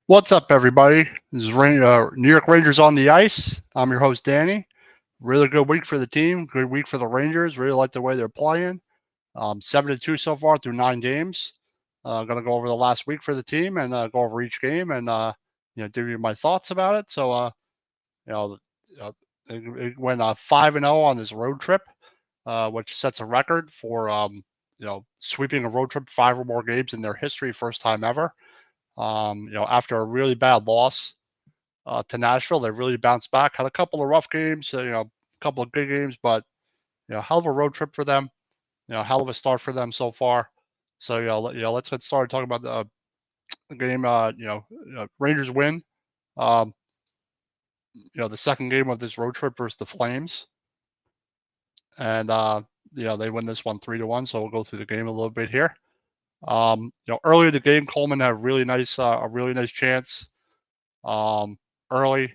What's up, everybody? This is New York Rangers on the ice. I'm your host, Danny. Really good week for the team. Good week for the Rangers. Really like the way they're playing. 7-2 so far through 9 games. Going to go over the last week for the team and go over each game and give you my thoughts about it. You know, uh, it went 5-0 on this road trip, which sets a record for sweeping a road trip 5 or more games in their history, first time ever. After a really bad loss to Nashville. They really bounced back. Had a couple of rough games, a couple of good games, but hell of a road trip for them. Hell of a start for them so far. So let's get started talking about the game. Rangers win. Um, the second game of this road trip versus the Flames, and they win this one 3-1. So we'll go through the game a little bit here. Early in the game, Coleman had a really nice chance. Early,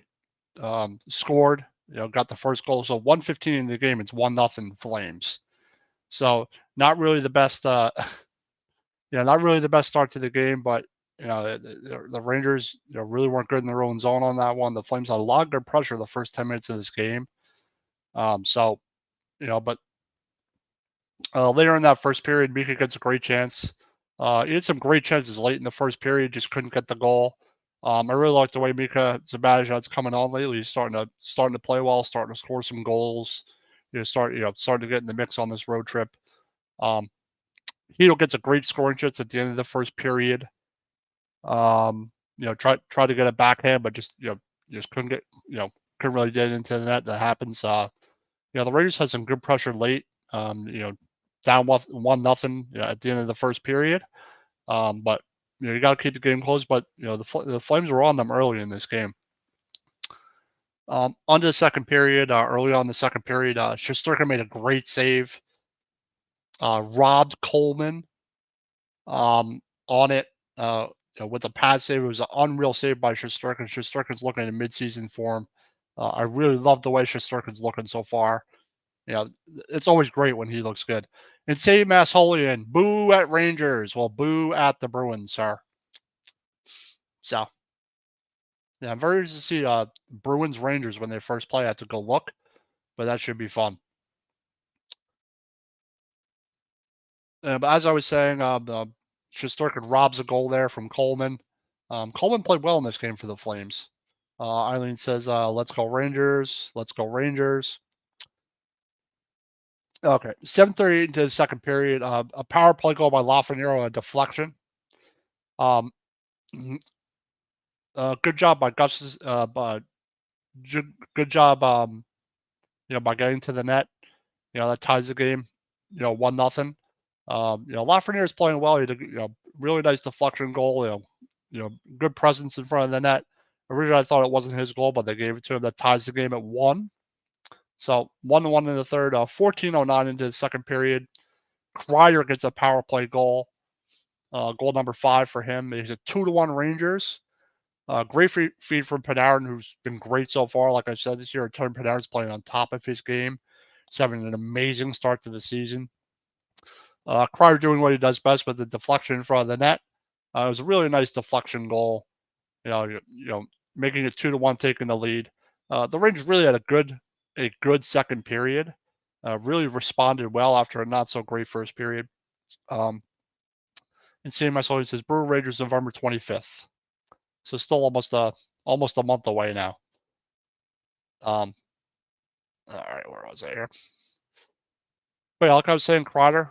scored, got the first goal. So 1:15 in the game, it's 1-0 Flames. So not really the best, not really the best start to the game, but the Rangers, really weren't good in their own zone on that one. The Flames had a lot of good pressure the first 10 minutes of this game. But later in that first period, Mika gets a great chance. He had some great chances late in the first period, just couldn't get the goal. I really like the way Mika Zibanejad's coming on lately. He's starting to play well, starting to score some goals. Starting to get in the mix on this road trip. Um, Hedo gets a great scoring chance at the end of the first period. Try to get a backhand, but just couldn't really get into the net. That happens. The Raiders had some good pressure late. Down 1-0 at the end of the first period. But you got to keep the game close. But the Flames were on them early in this game. On to the second period. Early on in the second period, Shesterkin made a great save. Robbed Coleman on it with a pad save. It was an unreal save by Shesterkin. Shesterkin's looking at midseason form. I really love the way Shesterkin's looking so far. It's always great when he looks good. And say Massholian, boo at Rangers. Well, boo at the Bruins, sir. So, yeah, I'm very interested to see Bruins Rangers when they first play. I have to go look, but that should be fun. But as I was saying, Shesterkin robs a goal there from Coleman. Coleman played well in this game for the Flames. Eileen says, let's go Rangers. Let's go Rangers. Okay, 7:38 into the second period. A power play goal by Lafreniere, a deflection. Um, good job by Gus. Good job. By getting to the net. That ties the game. 1-0. Lafreniere is playing well. He did really nice deflection goal. Good presence in front of the net. Originally, I thought it wasn't his goal, but they gave it to him. That ties the game at 1. So 1-1 in the third. 14:09 into the second period. Kreider gets a power play goal. Goal number 5 for him. He's a 2-1 Rangers. Great feed from Panarin, who's been great so far. Like I said this year, Tony Panarin's playing on top of his game. He's having an amazing start to the season. Kreider doing what he does best with the deflection in front of the net. It was a really nice deflection goal. Making it 2-1, taking the lead. The Rangers really had a good second period. Really responded well after a not so great first period. And CMS always says Brewer Rangers November 25th. So still almost a month away now. All right, where was I here? But yeah, like I was saying, Kreider,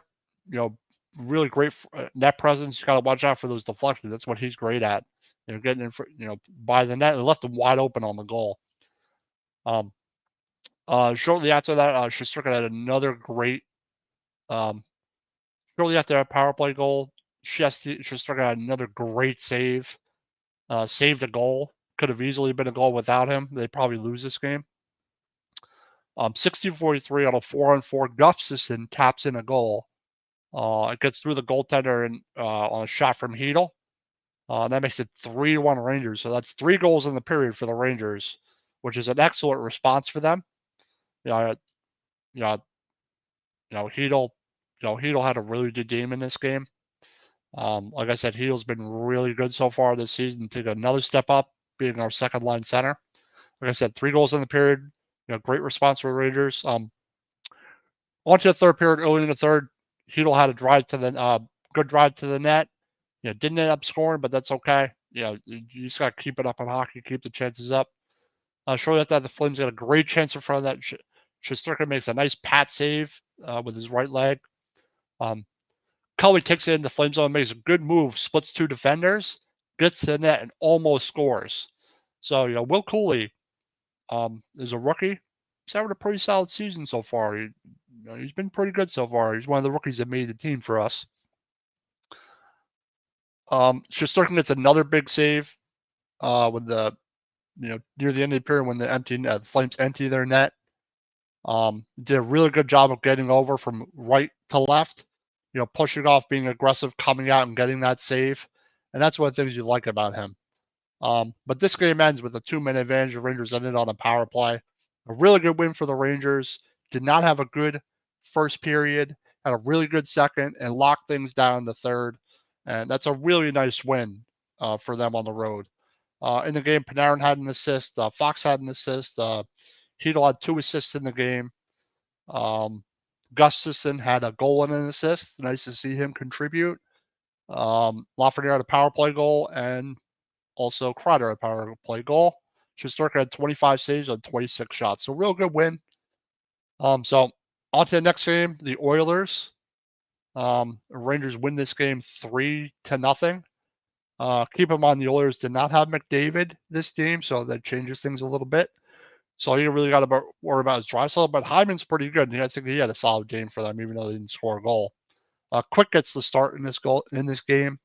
really great net presence. You got to watch out for those deflections. That's what he's great at. Getting in, by the net and left him wide open on the goal. Shortly after that, Shesterkin had another great. Shortly after that power play goal, Shesterkin had another great save. Saved a goal. Could have easily been a goal without him. They'd probably lose this game. 16:43 on a 4-on-4. Gustafsson taps in a goal. It gets through the goaltender and on a shot from Hedel. That makes it 3-1 Rangers. So that's 3 goals in the period for the Rangers, which is an excellent response for them. Hedel, Hedel had a really good game in this game. Like I said, Heedle's been really good so far this season. Take another step up, being our second line center. Like I said, 3 goals in the period. Great response for the Rangers. On to the third period, early in the third, Heedle had a drive to the good drive to the net. Didn't end up scoring, but that's okay. You just got to keep it up in hockey, keep the chances up. Shortly after that, the Flames got a great chance in front of that. Shesterkin makes a nice pat save with his right leg. Cully takes it in the Flame zone, makes a good move, splits 2 defenders, gets to the net, and almost scores. So, Will Cooley is a rookie. He's having a pretty solid season so far. He's been pretty good so far. He's one of the rookies that made the team for us. Shesterkin gets another big save when near the end of the period when the Flames empty their net. Did a really good job of getting over from right to left, pushing off, being aggressive, coming out and getting that save. And that's one of the things you like about him. But this game ends with a 2-minute advantage. The Rangers ended on a power play. A really good win for the Rangers. Did not have a good first period, had a really good second, and locked things down in the third. And that's a really nice win for them on the road. In the game, Panarin had an assist. Fox had an assist. Heedle had 2 assists in the game. Gustafsson had a goal and an assist. Nice to see him contribute. Lafreniere had a power play goal, and also Kreider had a power play goal. Shesterkin had 25 saves on 26 shots. So real good win. So on to the next game, the Oilers. Rangers win this game 3-0. Keep in mind the Oilers did not have McDavid this game, so that changes things a little bit. So you really got to worry about his Draisaitl, but Hyman's pretty good. I think he had a solid game for them, even though they didn't score a goal. Quick gets the start in this game,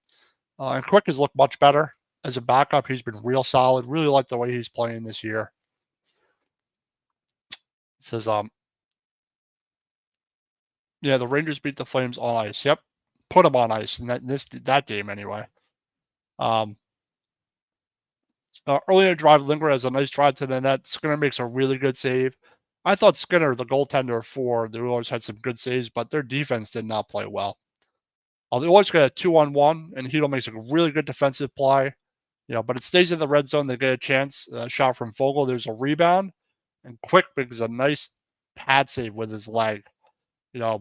and Quick has looked much better as a backup. He's been real solid. Really like the way he's playing this year. It says, yeah, the Rangers beat the Flames on ice. Yep, put them on ice in that game anyway. Early in the drive, Lindgren has a nice drive to the net. Skinner makes a really good save. I thought Skinner, the goaltender for the Oilers, had some good saves, but their defense did not play well. The Oilers get a 2-on-1, and Heedle makes a really good defensive play. But it stays in the red zone. They get a chance. Shot from Vogel. There's a rebound, and Quick makes a nice pad save with his leg. It was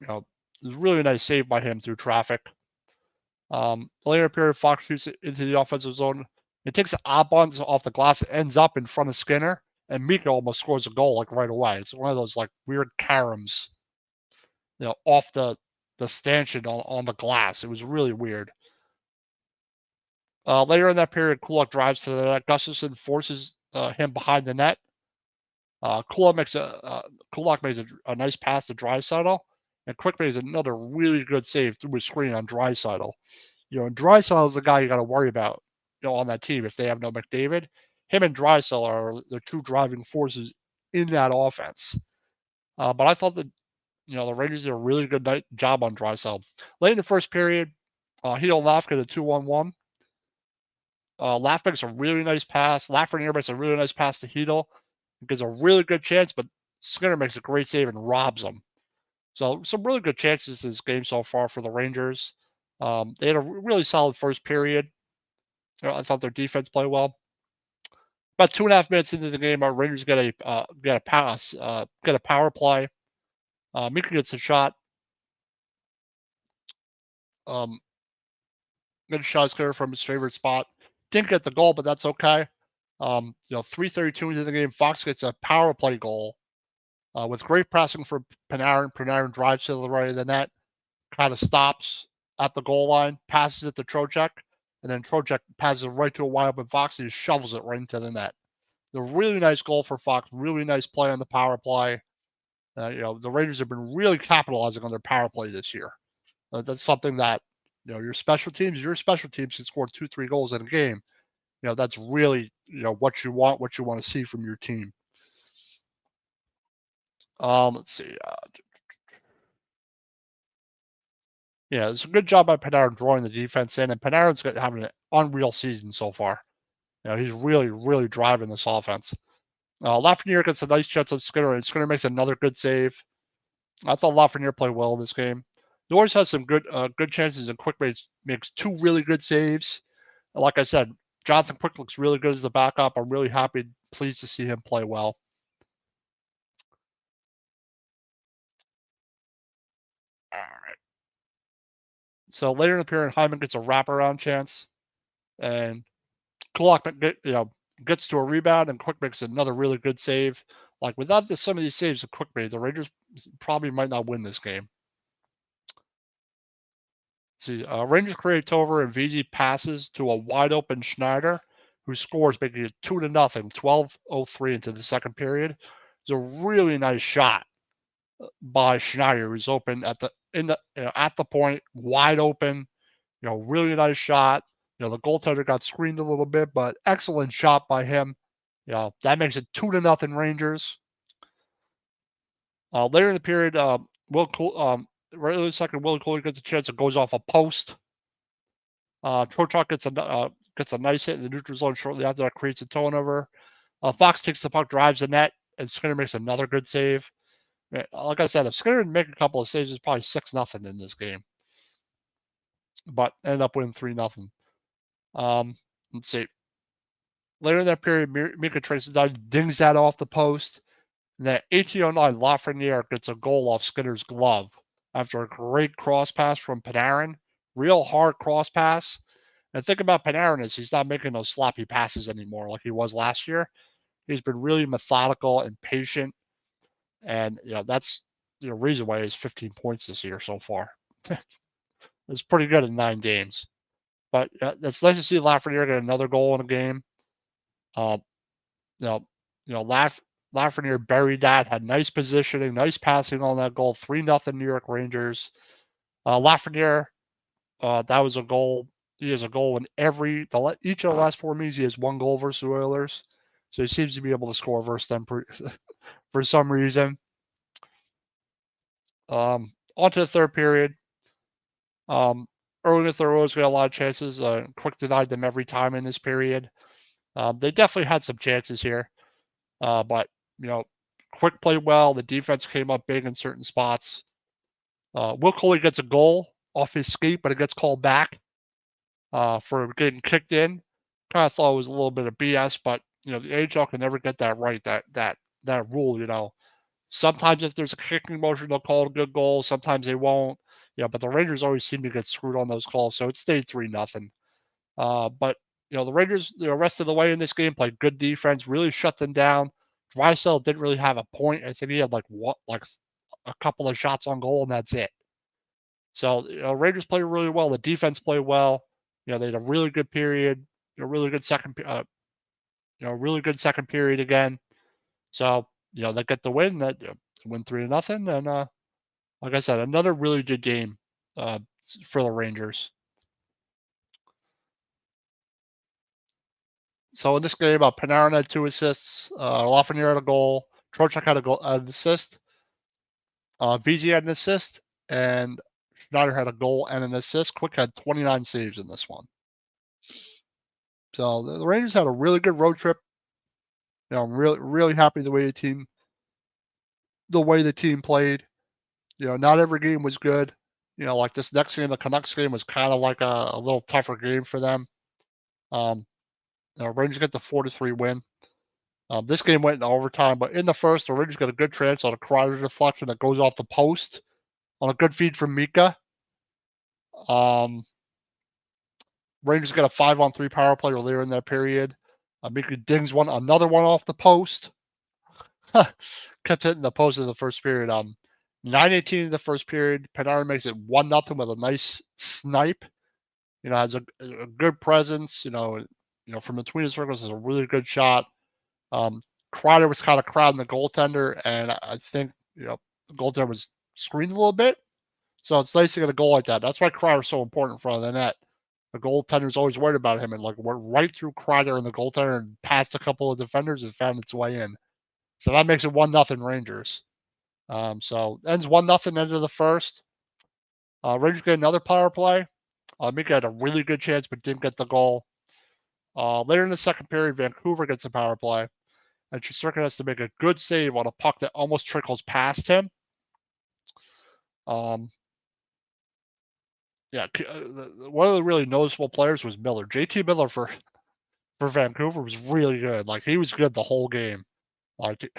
a really nice save by him through traffic. Later period, Fox shoots it into the offensive zone. It takes the odd-ons off the glass. It ends up in front of Skinner, and Mika almost scores a goal right away. It's one of those weird caroms, off the stanchion on the glass. It was really weird. Later in that period, Kulak drives to the net. Gustafsson forces him behind the net. Kulak makes a nice pass to Draisaitl, and Quick makes another really good save through his screen on Draisaitl. And Draisaitl is the guy you got to worry about, on that team if they have no McDavid. Him and Draisaitl are the 2 driving forces in that offense. But I thought that, the Rangers did a really good job on Draisaitl. Late in the first period, Heedle and Laff get a 2-on-1. Laff makes a really nice pass. Lafreniere makes a really nice pass to Heedle. He gets a really good chance, but Skinner makes a great save and robs him. So some really good chances this game so far for the Rangers. They had a really solid first period. I thought their defense played well. About 2.5 minutes into the game, our Rangers get a power play. Mika gets a shot. Get a shot Skinner from his favorite spot. Didn't get the goal, but that's okay. 3:32 into the game, Fox gets a power play goal with great pressing from Panarin. Panarin drives to the right of the net, kind of stops at the goal line, passes it to Trocheck, and then Trocheck passes it right to a wide open Fox and just shovels it right into the net. A really nice goal for Fox. Really nice play on the power play. The Rangers have been really capitalizing on their power play this year. That's something that your special teams can score 2-3 goals in a game. That's really what you want to see from your team. Let's see. Yeah, it's a good job by Panarin drawing the defense in, and Panarin's having an unreal season so far. He's really, really driving this offense. Lafreniere gets a nice chance on Skinner, and Skinner makes another good save. I thought Lafreniere played well in this game. Norris has some good chances, and Quick makes two really good saves. Like I said, Jonathan Quick looks really good as the backup. I'm really happy, pleased to see him play well. All right. So later in the period, Hyman gets a wraparound chance, and Kulak gets to a rebound, and Quick makes another really good save. Like without some of these saves of Quick made, the Rangers probably might not win this game. See, Rangers create over, and VG passes to a wide open Schneider, who scores, making it 2-0, 12:03 into the second period. It's a really nice shot by Schneider, who's open at the point, wide open. Really nice shot. The goaltender got screened a little bit, but excellent shot by him. That makes it 2-0 Rangers. Later in the period, right in the second, Will Cooley gets a chance. It goes off a post. Trocheck gets a nice hit in the neutral zone shortly after that, creates a turnover. Fox takes the puck, drives the net, and Skinner makes another good save. Like I said, if Skinner didn't make a couple of saves, it's probably 6-0 in this game. But ended up winning 3-0. Let's see. Later in that period, Mika Tracy dings that off the post. And then 1809, Lafreniere gets a goal off Skinner's glove after a great cross pass from Panarin. Real hard cross pass. And think about Panarin is he's not making those sloppy passes anymore like he was last year. He's been really methodical and patient. And, that's the reason why he has 15 points this year so far. It's pretty good in 9 games. But it's nice to see Lafreniere get another goal in a game. Uh, you know, Lafreniere buried that, had nice positioning, nice passing on that goal. 3-0 New York Rangers. Lafreniere, that was a goal. He has a goal in each of the last 4 meetings. He has 1 goal versus the Oilers, so he seems to be able to score versus them for some reason. On to the third period. Early in the third, Oilers got a lot of chances. Quick denied them every time in this period. They definitely had some chances here. But, Quick played well. The defense came up big in certain spots. Will Coley gets a goal off his skate, but it gets called back for getting kicked in. Kind of thought it was a little bit of BS, but, the AHL can never get that right, that rule. Sometimes if there's a kicking motion, they'll call it a good goal. Sometimes they won't. But the Rangers always seem to get screwed on those calls, so it stayed 3-0. But the Rangers, the rest of the way in this game, played good defense, really shut them down. Draisaitl didn't really have a point. I think he had like a couple of shots on goal, and that's it. So Rangers played really well. The defense played well. They had a really good period. Really good really good second period again. So they get the win. That win 3-0, and like I said, another really good game for the Rangers. So in this game, Panarin had 2 assists, Lafreniere had a goal, Trocheck had an assist, VG had an assist, and Schneider had a goal and an assist. Quick had 29 saves in this one. So the Rangers had a really good road trip. I'm really happy the way the team played. Not every game was good. Like this next game, the Canucks game was kind of like a little tougher game for them. Rangers get the 4-3 win. This game went into overtime, but in the first, the Rangers got a good chance on a Kreider deflection that goes off the post on a good feed from Mika. Rangers got a 5-on-3 power play earlier in that period. Mika dings another one off the post. Kept hitting the post in the first period. 9:18 in the first period. Panarin makes it 1-0 with a nice snipe. Has a good presence. From between the circles, has a really good shot. Kreider was kind of crowding the goaltender, and I think the goaltender was screened a little bit. So it's nice to get a goal like that. That's why Kreider's so important in front of the net. The goaltender's always worried about him, and went right through Kreider and the goaltender and passed a couple of defenders and found its way in. So that makes it 1-0 Rangers. So ends 1-0 end of the first. Rangers get another power play. Mika had a really good chance but didn't get the goal. Later in the second period, Vancouver gets a power play, and Shesterkin has to make a good save on a puck that almost trickles past him. yeah, one of the really noticeable players was Miller. JT Miller for Vancouver was really good. Like he was good the whole game. Like,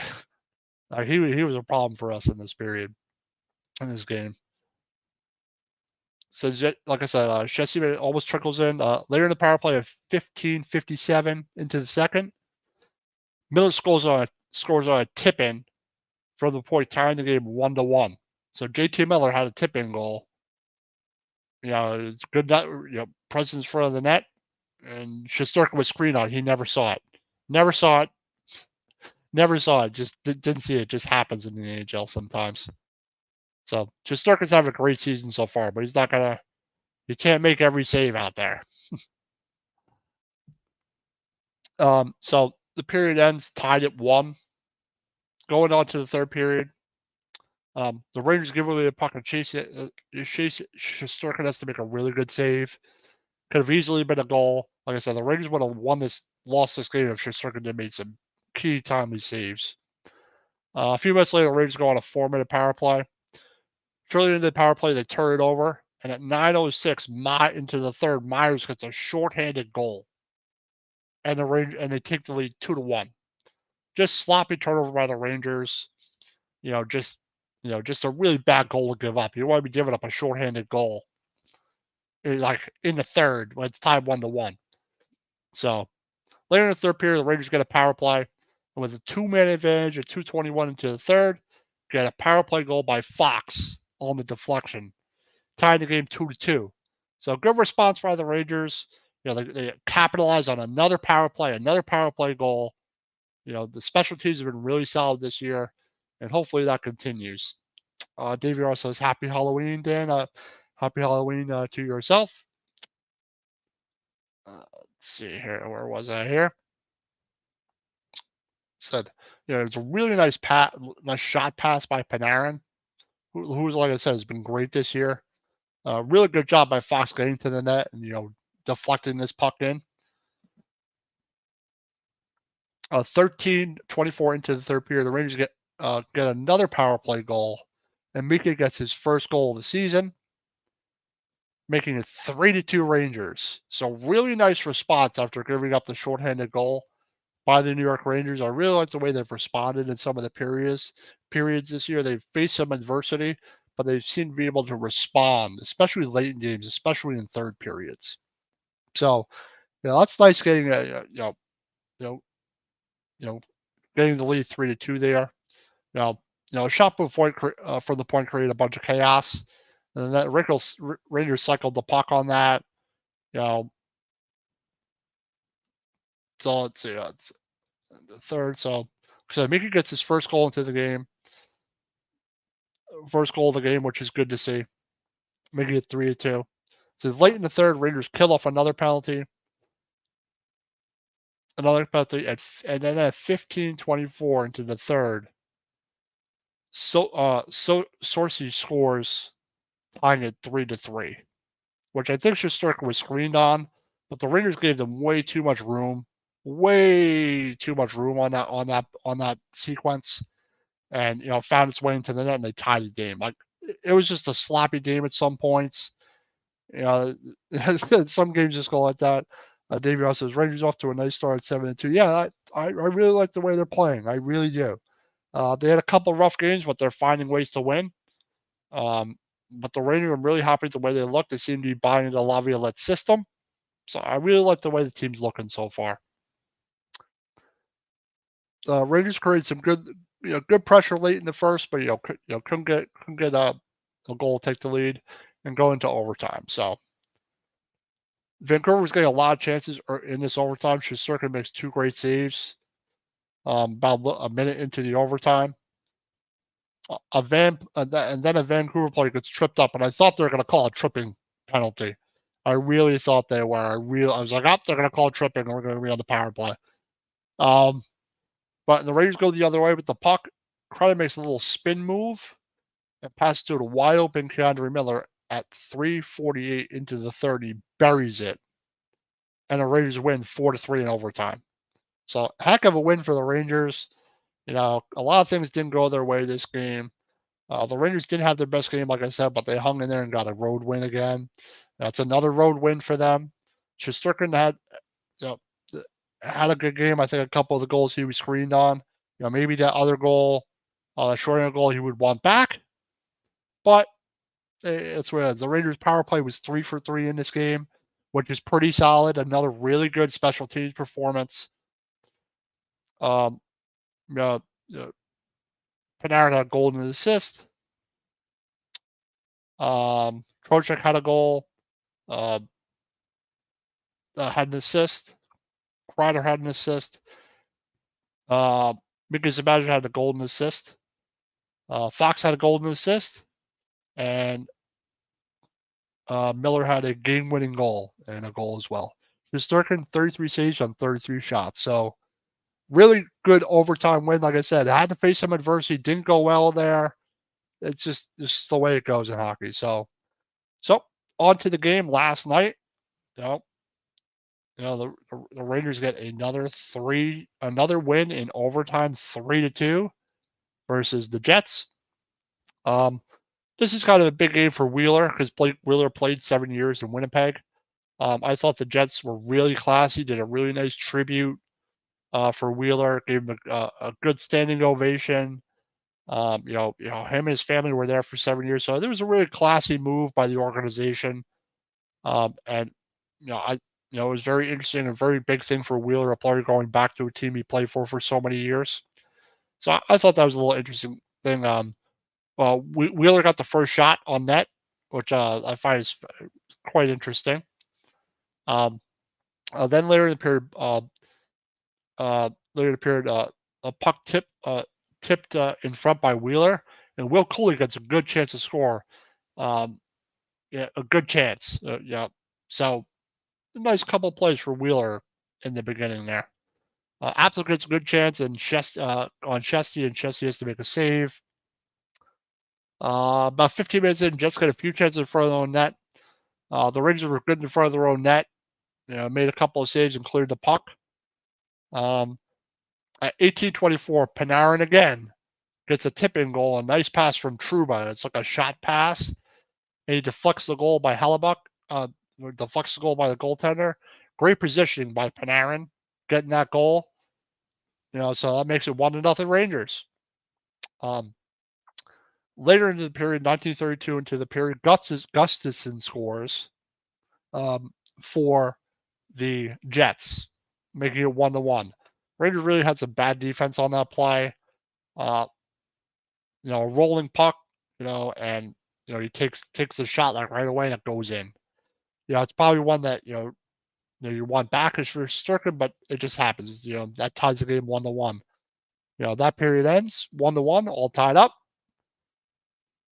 like he was a problem for us in this period in this game. So like I said, Shesty almost trickles in later in the power play of 15:57 into the second. Miller scores on a tip in from the point tying the game 1-1. So JT Miller had a tip in goal. You know, it's good that presence in front of the net, and Shesterkin was screen on. He never saw it. Never saw it. Never saw it. Just didn't see it. It just happens in the NHL sometimes. So Shesterkin's having a great season so far, but he's not gonna. You can't make every save out there. So the period ends tied at 1. Going on to the third period, the Rangers give away the puck and chase it. Shesterkin has to make a really good save. Could have easily been a goal. Like I said, the Rangers would have lost this game if Shesterkin had made some key timely saves. A few minutes later, the Rangers go on a 4-minute power play. Shortly into the power play, they turn it over, and at 9:06 into the third, Myers gets a shorthanded goal, and they take the lead 2-1. Just sloppy turnover by the Rangers. Just a really bad goal to give up. You don't want to be giving up a shorthanded goal, like in the third when it's tied 1-1. So later in the third period, the Rangers get a power play, and with a 2-man advantage at 2:21 into the third, get a power play goal by Fox on the deflection, tying the game 2-2. So good response by the Rangers. They capitalize on another power play goal. The special teams have been really solid this year, and hopefully that continues. Davey also says, "Happy Halloween, Dan." Happy Halloween to yourself. Let's see here. Where was I here? Said, it's a really nice shot pass by Panarin, who, like I said, has been great this year. Really good job by Fox getting to the net and deflecting this puck in. 13:24 into the third period, the Rangers get another power play goal, and Mika gets his first goal of the season, making it 3-2 Rangers. So really nice response after giving up the shorthanded goal by the New York Rangers. I really like the way they've responded in some of the periods this year. They've faced some adversity, but they seem to be able to respond, especially late in games, especially in third periods. So, that's nice getting getting the lead 3-2 there. A shot from the point created a bunch of chaos, and then that Rangers cycled the puck on that. So let's see, it's the third. So Mika gets his first goal into the game, which is good to see. Making it 3-2. So late in the third, Rangers kill off another penalty, and then at 15:24 into the third, Sorcy scores, tying it 3-3, which I think Shesterkin was screened on, but the Rangers gave them way too much room on that sequence, and found its way into the net, and they tied the game. Like, it was just a sloppy game at some points. Some games just go like that. Davey also says Rangers off to a nice start at 7-2. Yeah, I really like the way they're playing. I really do. They had a couple of rough games, but they're finding ways to win. But the Rangers, I'm really happy with the way they look. They seem to be buying into Laviolette's system. So I really like the way the team's looking so far. Rangers created some good pressure late in the first, but couldn't get a goal to take the lead and go into overtime. So Vancouver was getting a lot of chances in this overtime. Shesterkin makes 2 great saves. About a minute into the overtime, and then a Vancouver player gets tripped up, and I thought they were going to call a tripping penalty. I really thought they were. I was like, they're going to call tripping, and we're going to be on the power play. But the Rangers go the other way with the puck. Kreider makes a little spin move and passes to a wide open K'Andre Miller at 3:48 into the third. He buries it, and the Rangers win 4-3 in overtime. So heck of a win for the Rangers. A lot of things didn't go their way this game. The Rangers didn't have their best game, like I said, but they hung in there and got a road win again. That's another road win for them. Shesterkin had, you know, had a good game. I think a couple of the goals he was screened on. Maybe that other goal, short goal, he would want back. But it's where the Rangers' power play was 3 for 3 in this game, which is pretty solid. Another really good special teams performance. Um, Panarin had a goal and an assist. Trocheck had a goal. Had an assist. Kreider had an assist. Mika Zibanejad had a golden assist. Fox had a golden assist. And Miller had a game-winning goal and a goal as well. Shesterkin, 33 saves on 33 shots. So really good overtime win. Like I said, I had to face some adversity. Didn't go well there. It's just the way it goes in hockey. So on to the game last night. The Rangers get another win in overtime, 3-2 versus the Jets. This is kind of a big game for Wheeler because Wheeler played 7 years in Winnipeg. I thought the Jets were really classy, did a really nice tribute for Wheeler, gave him a good standing ovation. Him and his family were there for 7 years, so there was a really classy move by the organization. And it was very interesting, a very big thing for Wheeler, a player going back to a team he played for so many years. So I thought that was a little interesting thing. Wheeler got the first shot on net, which I find is quite interesting. Then later in the period, a puck tipped in front by Wheeler, and Will Cooley gets a good chance to score. A good chance. So a nice couple plays for Wheeler in the beginning there. Apple gets a good chance and on Chesty, and Chesty has to make a save. About 15 minutes in, Jets got a few chances in front of their own net. The Rangers were good in front of their own net. Made a couple of saves and cleared the puck. At 18:24, Panarin again gets a tip-in goal, a nice pass from Trouba. It's like a shot pass, and he deflects the goal by Hellebuyck. Deflects the goal by the goaltender. Great positioning by Panarin, getting that goal. So that makes it 1-0 Rangers. Later into the period, 1932 into the period, Gustafsson scores for the Jets, making it 1-1. Rangers really had some bad defense on that play. A rolling puck, and he takes the shot like right away and it goes in. It's probably one that you want back as for Shesterkin, but it just happens. That ties the game 1-1. That period ends 1-1, all tied up.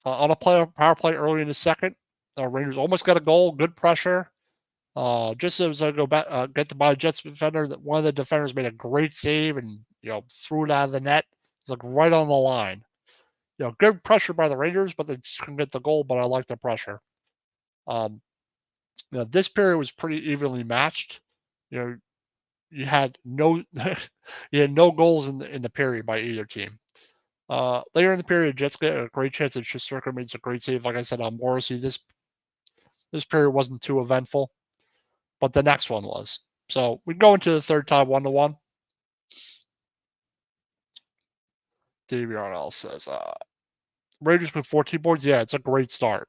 On a power play early in the second, Rangers almost got a goal. Good pressure. Just as I go back, get to my Jets defender, that one of the defenders made a great save and threw it out of the net. It's like right on the line. Good pressure by the Rangers, but they just couldn't get the goal. But I like the pressure. This period was pretty evenly matched. You had no goals in the period by either team. Later in the period, Jets get a great chance, and Shesterkin makes a great save. Like I said, on Morrissey, this period wasn't too eventful, but the next one was. So we go into the third time, 1-1. Davey Arnell says, Rangers with 14 points. Yeah, it's a great start.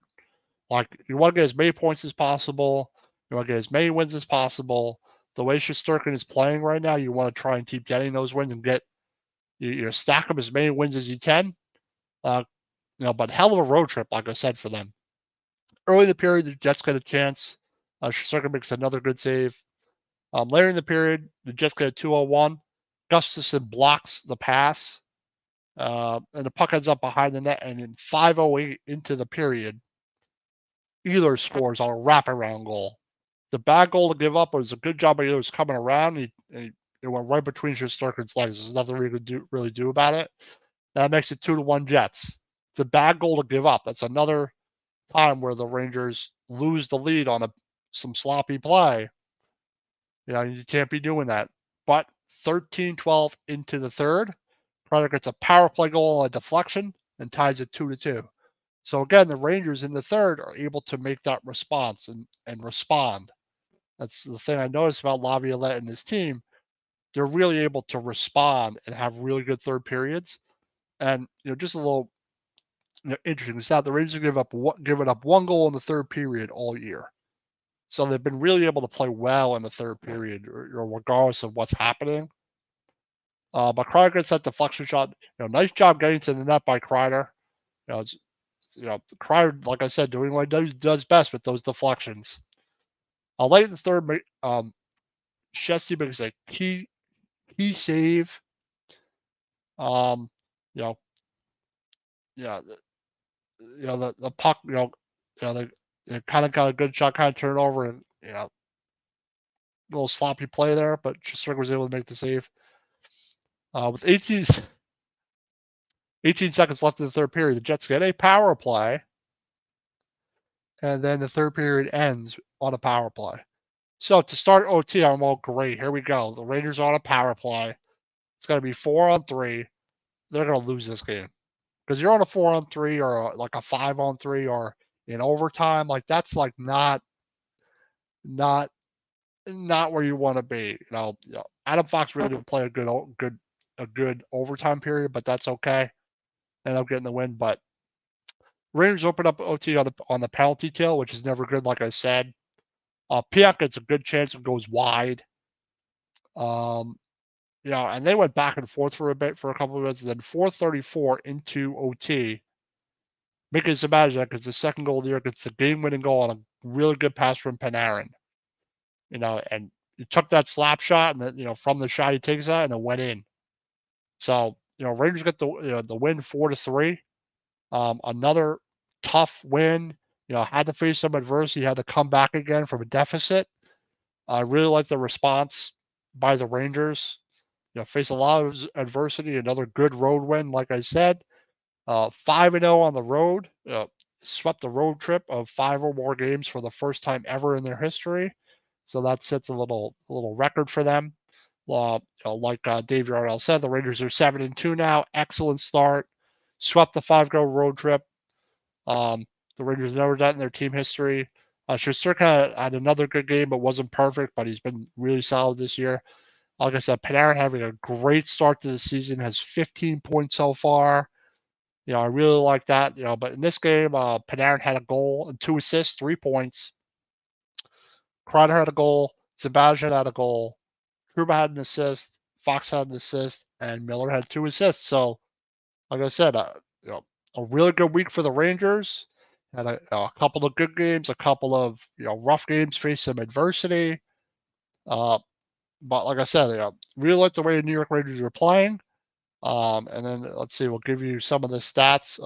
Like, you want to get as many points as possible. You want to get as many wins as possible. The way Shesterkin is playing right now, you want to try and keep getting those wins and get stack up as many wins as you can. But hell of a road trip, like I said, for them. Early in the period, the Jets get a chance. Shesterkin makes another good save. Later in the period, the Jets get a 2-on-1. Gustafsson blocks the pass. And the puck ends up behind the net. And in 5:08 into the period, Ehlers scores on a wraparound goal. The bad goal to give up was a good job by Ehlers coming around. It went right between Shesterkin's legs. There's nothing we could really do about it. That makes it 2-1 Jets. It's a bad goal to give up. That's another time where the Rangers lose the lead on some sloppy play. You can't be doing that. But 13-12 into the third, Kreider gets a power play goal on a deflection and ties it 2-2. So again, the Rangers in the third are able to make that response and respond. That's the thing I noticed about Laviolette and his team. They're really able to respond and have really good third periods. And just a little interesting stat: the Rangers have given up one goal in the third period all year. So they've been really able to play well in the third period, regardless of what's happening. But Kreider gets that deflection shot. Nice job getting to the net by Kreider. Kreider, like I said, doing what he does best with those deflections. Late in the third, Shesty makes a key save. Um, you know, yeah, the puck, they kind of got a good shot, kind of turnover, and a little sloppy play there, but Shesterkin was able to make the save. With 18 seconds left in the third period, the Jets get a power play, and then the third period ends on a power play. So to start OT, I'm all great. Here we go. The Raiders are on a power play. It's going to be 4-on-3. They're going to lose this game because you're on a 4-on-3 or like a 5-on-3 or in overtime. Like that's like not where you want to be. Adam Fox really didn't play a good overtime period, but that's okay. Ended up getting the win, but Rangers open up OT on the penalty kill, which is never good, like I said. Piak gets a good chance and goes wide. And they went back and forth for a couple of minutes, and then 4:34 into OT. Mika Zibanejad gets the second goal of the year, gets the game-winning goal on a really good pass from Panarin. And he took that slap shot, and then, from the shot he takes that, and it went in. So, Rangers get the win 4-3. Another tough win. Had to face some adversity, had to come back again from a deficit. I really like the response by the Rangers. Face a lot of adversity. Another good road win, like I said. 5-0 on the road. Swept the road trip of 5 or more games for the first time ever in their history. So that sets a little record for them. Like Dave Yardell said, the Rangers are 7-2 now. Excellent start. Swept the 5-go road trip. The Rangers never done in their team history. Shesterkin had another good game, but wasn't perfect, but he's been really solid this year. Like I said, Panarin having a great start to the season, has 15 points so far. I really like that. But in this game, Panarin had a goal and 2 assists, 3 points. Kreider had a goal. Zibanejad had a goal. Trouba had an assist. Fox had an assist, and Miller had 2 assists. So, like I said, a really good week for the Rangers. Had a couple of good games, a couple of rough games, faced some adversity. But like I said, really like the way the New York Rangers are playing. And then let's see, we'll give you some of the stats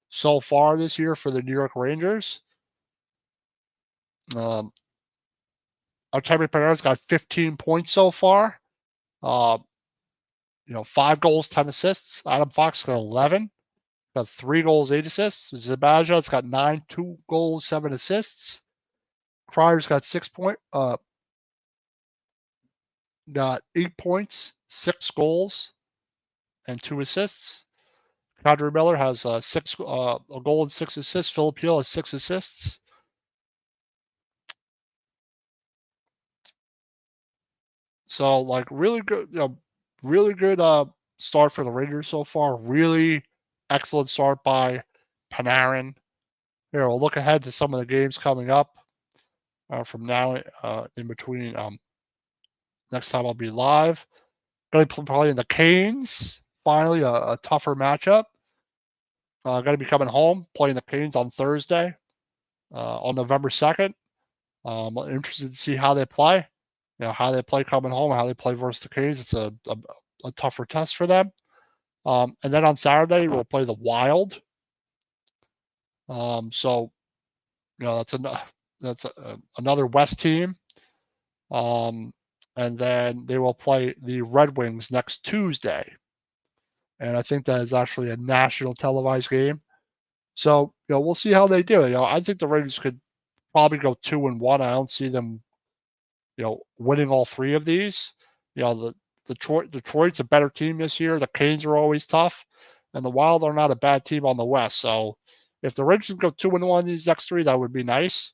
so far this year for the New York Rangers. Artemi Panarin's got 15 points so far. 5 goals, 10 assists. Adam Fox got 11. Got 3 goals, 8 assists. Zibanejad's got 9, 2 goals, 7 assists. Kreider's got 8 points, 6 goals, and 2 assists. K'Andre Miller has a goal and 6 assists. Filip Chytil has 6 assists. So really good, start for the Rangers so far. Really excellent start by Panarin. Here, we'll look ahead to some of the games coming up from now in between. Next time I'll be live. Going to be playing the Canes. Finally, a tougher matchup. Going to be coming home, playing the Canes on Thursday, on November 2nd. I'm interested to see how they play. How they play coming home, how they play versus the Canes. It's a tougher test for them. And then on Saturday, we'll play the Wild. So, that's another West team. And then they will play the Red Wings next Tuesday. And I think that is actually a national televised game. So, we'll see how they do. I think the Rangers could probably go 2-1. I don't see them, winning all 3 of these. Detroit's a better team this year. The Canes are always tough, and the Wild are not a bad team on the West. So, If the Rangers can go 2-1 these next 3, that would be nice.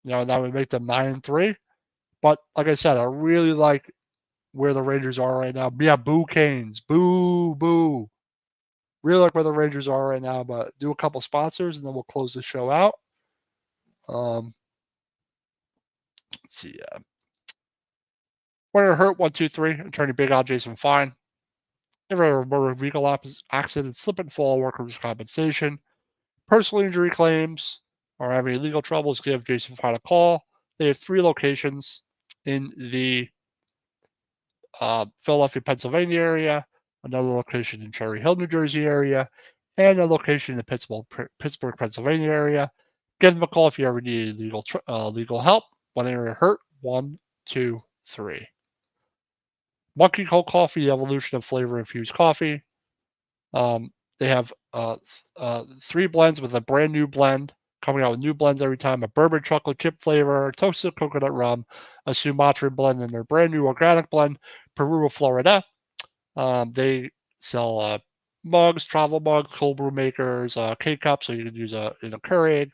That would make them 9-3. But like I said, I really like where the Rangers are right now. Yeah, boo Canes. Boo, boo. Really like where the Rangers are right now, but do a couple sponsors and then we'll close the show out. Let's see. When you're hurt, 1, 2, 3. Attorney Big Al, Jason Fine. If you're a motor vehicle accident, slip and fall, workers' compensation, personal injury claims, or have any legal troubles, give Jason Fine a call. They have 3 locations in the Philadelphia, Pennsylvania area, another location in Cherry Hill, New Jersey area, and a location in the Pittsburgh, Pennsylvania area. Give them a call if you ever need legal help. When you're hurt, 1, 2, 3. Monkey Cold Coffee, the evolution of flavor-infused coffee. They have 3 blends with a brand new blend, coming out with new blends every time. A bourbon chocolate chip flavor, toasted coconut rum, a Sumatran blend, and their brand new organic blend, Peru, Florida. They sell mugs, travel mugs, cold brew makers, K-cups, so you can use in a Keurig.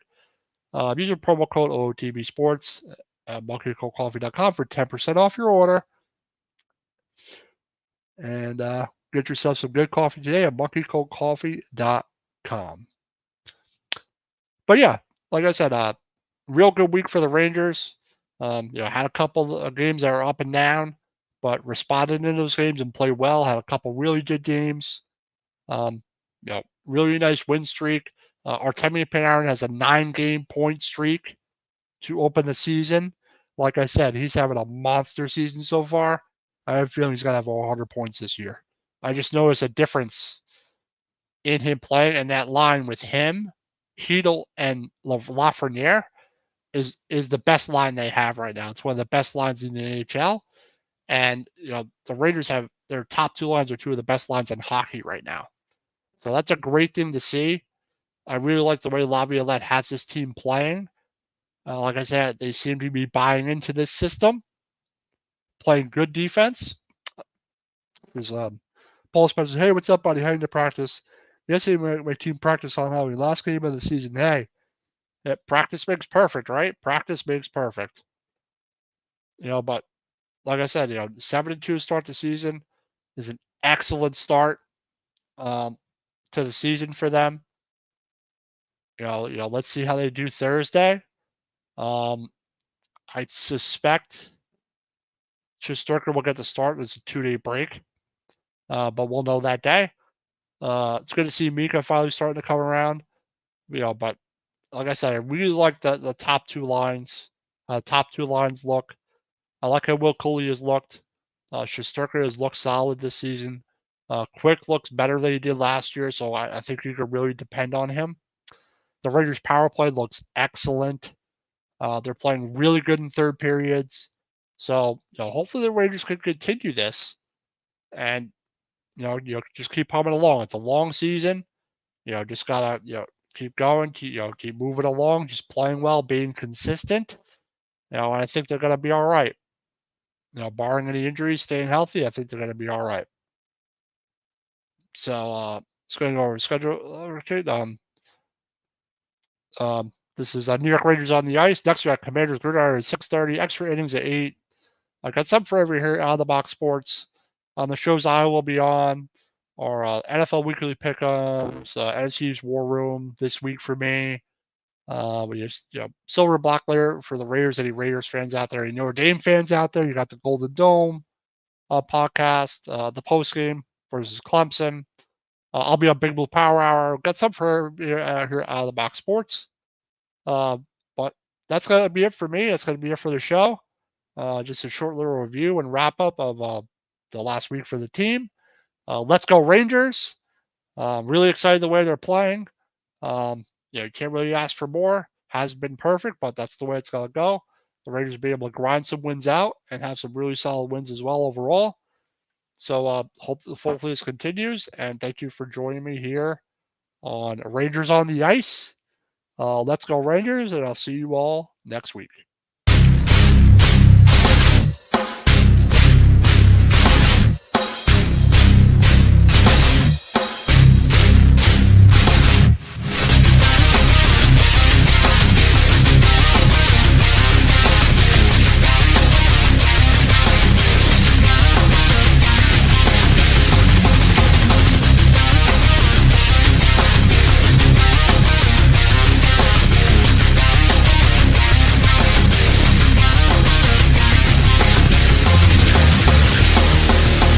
Use your promo code OOTB Sports at monkeycoldcoffee.com for 10% off your order. And get yourself some good coffee today at monkeycoldcoffee.com. But yeah, like I said, real good week for the Rangers. Had a couple of games that were up and down, but responded in those games and played well. Had a couple really good games. Really nice win streak. Artemi Panarin has a 9-game point streak to open the season. Like I said, he's having a monster season so far. I have a feeling he's going to have 100 points this year. I just noticed a difference in him playing, and that line with him, Hedl, and Lafreniere is the best line they have right now. It's one of the best lines in the NHL. And the Rangers have their top 2 lines are 2 of the best lines in hockey right now. So that's a great thing to see. I really like the way Laviolette has this team playing. Like I said, they seem to be buying into this system, playing good defense. There's Paul Spencer. Hey, what's up, buddy? How you practice? Yesterday, my team practiced on how we last game of the season. Hey, practice makes perfect, right? Practice makes perfect. But like I said, 7-2 start the season is an excellent start to the season for them. Let's see how they do Thursday. I suspect Shesterkin will get the start. It's a 2-day break, but we'll know that day. It's good to see Mika finally starting to come around. But like I said, I really like the top 2 lines. Top 2 lines look. I like how Will Cooley has looked. Shesterkin has looked solid this season. Quick looks better than he did last year, so I think you can really depend on him. The Rangers' power play looks excellent. They're playing really good in third periods. So, hopefully the Rangers can continue this and, just keep humming along. It's a long season. Just got to, keep going, keep moving along, just playing well, being consistent. And I think they're going to be all right. Barring any injuries, staying healthy, I think they're going to be all right. So, let's go over the schedule. This is New York Rangers on the ice. Next, we got Commanders Gridiron at 6:30. Extra innings at 8. I got some for every here out of the box sports. On the shows I will be on are NFL Weekly Pick'ems, NFC's War Room this week for me. We just silver black layer for the Raiders. Any Raiders fans out there? Any Notre Dame fans out there? You got the Golden Dome podcast, the post game versus Clemson. I'll be on Big Blue Power Hour. Got some for here out of the box sports. But that's going to be it for me. That's going to be it for the show. Just a short little review and wrap up of the last week for the team. Let's go Rangers. Really excited the way they're playing. You can't really ask for more. Hasn't been perfect, but that's the way it's going to go. The Rangers will be able to grind some wins out and have some really solid wins as well overall. So hopefully this continues. And thank you for joining me here on Rangers on the Ice. Let's go Rangers, and I'll see you all next week.